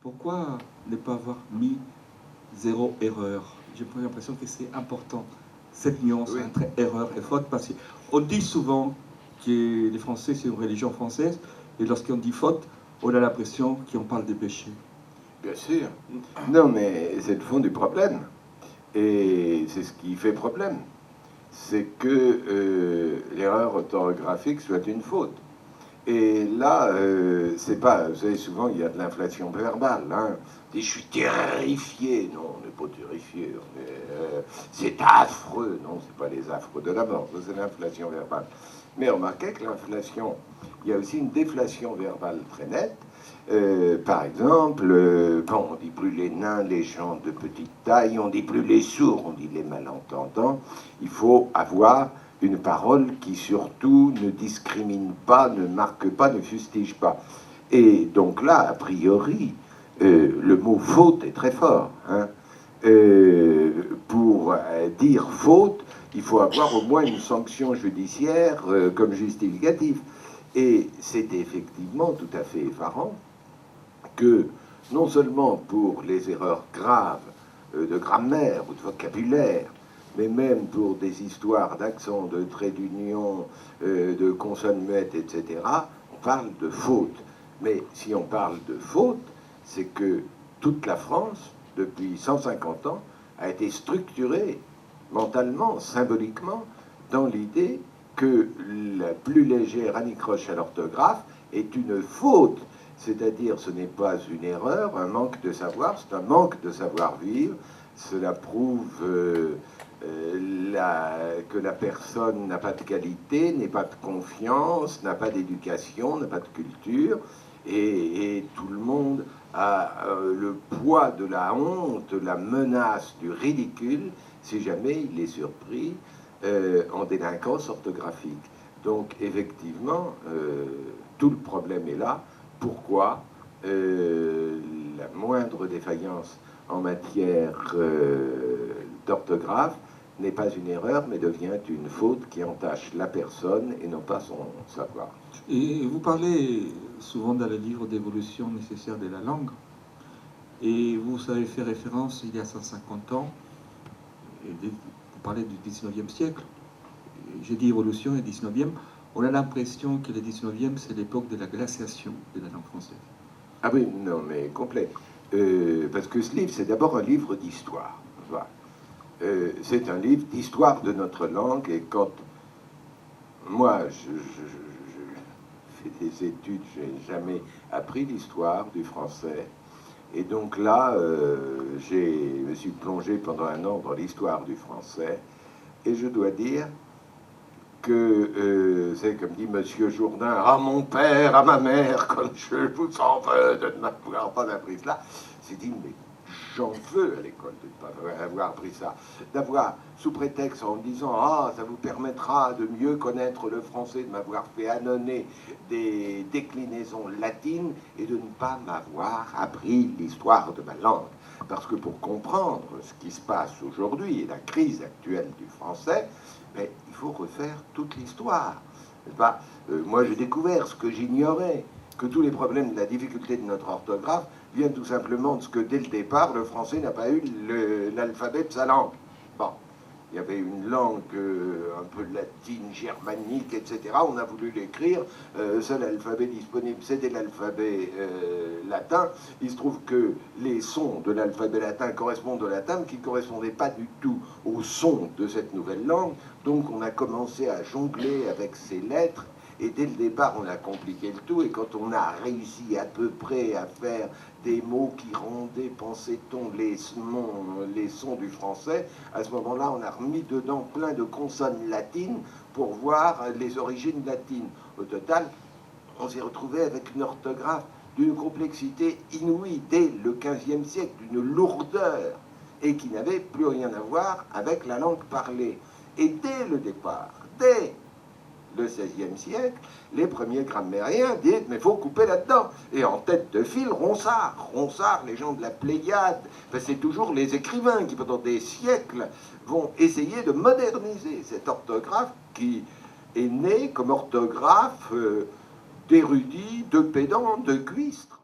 Pourquoi ne pas avoir mis zéro erreur? J'ai l'impression que c'est important, cette nuance Oui. entre erreur et faute, parce qu'on dit souvent que les Français, c'est une religion française, et lorsqu'on dit faute, on a l'impression qu'on parle des péchés. Bien sûr. Non, mais c'est le fond du problème. Et c'est ce qui fait problème. C'est que l'erreur orthographique soit une faute. Et là, c'est pas... Vous savez, souvent, il y a de l'inflation verbale. Hein. Je suis terrifié. Non, on n'est pas terrifié. C'est affreux. Non, c'est pas les affreux de la mort. C'est l'inflation verbale. Mais remarquez que l'inflation, il y a aussi une déflation verbale très nette. Par exemple, bon, on dit plus les nains, les gens de petite taille, on dit plus les sourds, on dit les malentendants. Il faut avoir une parole qui surtout ne discrimine pas, ne marque pas, ne fustige pas. Et donc là, a priori, le mot faute est très fort. Hein. Pour dire faute, il faut avoir au moins une sanction judiciaire comme justificatif. Et c'est effectivement tout à fait effarant que non seulement pour les erreurs graves de grammaire ou de vocabulaire, mais même pour des histoires d'accent, de traits d'union, de consonnes muettes, etc., on parle de faute. Mais si on parle de faute, c'est que toute la France, depuis 150 ans, a été structurée mentalement, symboliquement, dans l'idée que la plus légère anicroche à l'orthographe est une faute. C'est-à-dire, ce n'est pas une erreur, un manque de savoir, c'est un manque de savoir-vivre. Cela prouve que la personne n'a pas de qualité, n'a pas de confiance, n'a pas d'éducation, n'a pas de culture, et tout le monde a le poids de la honte, la menace du ridicule, si jamais il est surpris en délinquance orthographique. Donc, effectivement, tout le problème est là. Pourquoi la moindre défaillance en matière d'orthographe n'est pas une erreur, mais devient une faute qui entache la personne et non pas son savoir. Et vous parlez souvent dans le livre d'évolution nécessaire de la langue, et vous avez fait référence il y a 150 ans, et vous parlez du 19e siècle. J'ai dit évolution et 19e. On a l'impression que le 19e, c'est l'époque de la glaciation de la langue française. Ah oui, non, mais complet. Parce que ce livre, c'est d'abord un livre d'histoire. Voilà. C'est un livre d'histoire de notre langue, et quand moi, je fais des études, je n'ai jamais appris l'histoire du français, et donc là, je me suis plongé pendant un an dans l'histoire du français, et je dois dire que c'est comme dit Monsieur Jourdain, à mon père, à ma mère, comme je vous en veux de ne m'avoir pas appris cela. C'est dit, mais j'en veux à l'école de ne pas avoir appris ça, d'avoir, sous prétexte en disant, ah, ça vous permettra de mieux connaître le français, de m'avoir fait annoncer des déclinaisons latines et de ne pas m'avoir appris l'histoire de ma langue. Parce que pour comprendre ce qui se passe aujourd'hui et la crise actuelle du français, mais il faut refaire toute l'histoire. Moi, j'ai découvert ce que j'ignorais, que tous les problèmes de la difficulté de notre orthographe viennent tout simplement de ce que, dès le départ, le français n'a pas eu l'alphabet de sa langue. Bon, il y avait une langue un peu latine, germanique, etc. On a voulu l'écrire. Seul alphabet disponible, c'était l'alphabet latin. Il se trouve que les sons de l'alphabet latin correspondent au latin, mais qui ne correspondaient pas du tout aux sons de cette nouvelle langue. Donc on a commencé à jongler avec ces lettres. Et dès le départ, on a compliqué le tout. Et quand on a réussi à peu près à faire des mots qui rendaient, pensait-on, les sons du français, à ce moment-là, on a remis dedans plein de consonnes latines pour voir les origines latines. Au total, on s'est retrouvé avec une orthographe d'une complexité inouïe dès le XVe siècle, d'une lourdeur, et qui n'avait plus rien à voir avec la langue parlée. Et dès le départ, dès le XVIe siècle, les premiers grammairiens disent mais il faut couper là-dedans. Et en tête de file, Ronsard, les gens de la Pléiade, ben, c'est toujours les écrivains qui pendant des siècles vont essayer de moderniser cette orthographe qui est née comme orthographe d'érudits, de pédants, de cuistres.